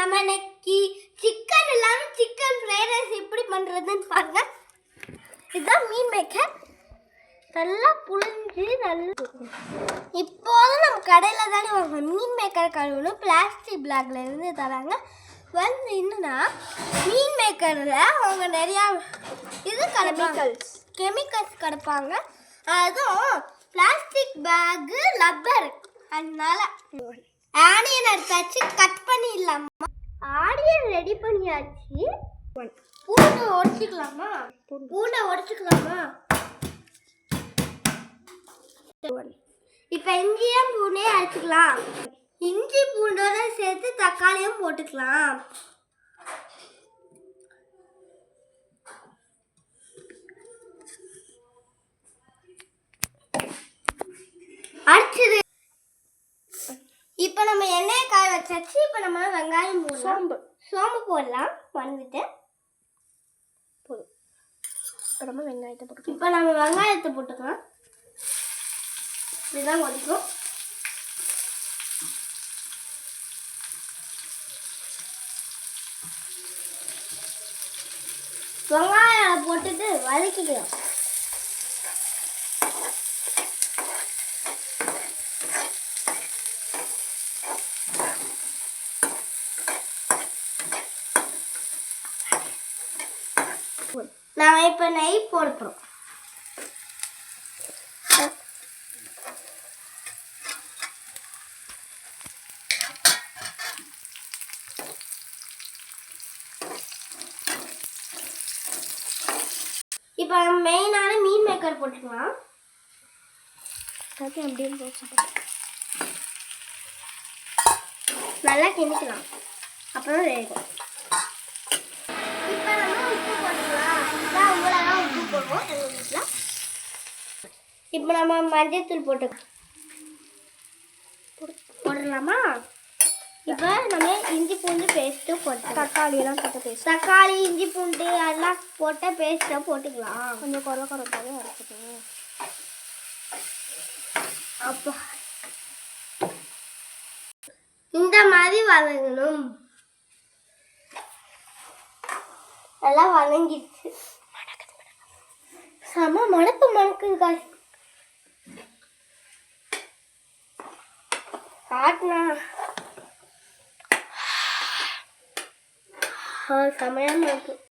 நம்ம இன்னைக்கு சிக்கன் இல்லாமல் சிக்கன் ஃப்ரைட் ரைஸ் எப்படி பண்ணுறதுன்னு பாருங்க. இதுதான் மீன் மேக்கர். நல்லா புழிஞ்சு நல்லா இப்போதும் நம்ம கடையில் தானே வாங்க மீன் மேக்கர் கழுவணும். பிளாஸ்டிக் பேக்கில் இருந்து தராங்க. வந்து என்னன்னா மீன் மேக்கரில் அவங்க நிறையா இது கெமிக்கல்ஸ் கிடப்பாங்க. அதுவும் பிளாஸ்டிக் பேக்கு லப்பர். அதனால ஆனியன் எடுத்தாச்சு, கட் பண்ணிடலாமா? ஆனியன் ரெடி பண்ணியாச்சு. பூண்டை உடச்சிக்கலாமா? இப்போ இஞ்சியும் பூண்டையும் அரைச்சிக்கலாம். இஞ்சி பூண்டோட சேர்த்து தக்காளியும் போட்டுக்கலாம். அரைச்சது. இப்போ நம்ம எண்ணெயை காய வச்சாச்சு. இப்போ நம்ம வெங்காயம் போடலாம். சோம்பு போடலாம். வந்துட்டு போதும். இப்போ நம்ம வெங்காயத்தை போட்டுக்கலாம். இதுதான் கொதிக்கும். வெங்காயம் போட்டுட்டு வதக்கிக்கலாம். நான் இப்போ நெய் போடுறோம். இப்போ மெயினான மீன் மேக்கர் போட்டுக்கலாம். அப்படியே நல்லா கிண்டிக்கலாம். அப்புறம் வேகும். இப்போ நம்ம உப்பு போட்டுக்கலாம். இவ்வளோதான் உப்பு போடுவோம் எங்கள் வீட்டில். இப்போ நம்ம மஞ்சள்தூள் போடலாமா? இப்போ நம்ம இஞ்சி பூண்டு பேஸ்ட்டு தக்காளி இஞ்சி பூண்டு அதெல்லாம் போட்ட பேஸ்ட்டை போட்டுக்கலாம். கொஞ்சம் குறப்பாகவே அரைச்சிக்கணும். அப்போ இந்த மாதிரி வதங்கணும். நல்லா வதங்கிடுச்சு. செம மணக்குது காய். காட்டினா செமையாக இருக்கு.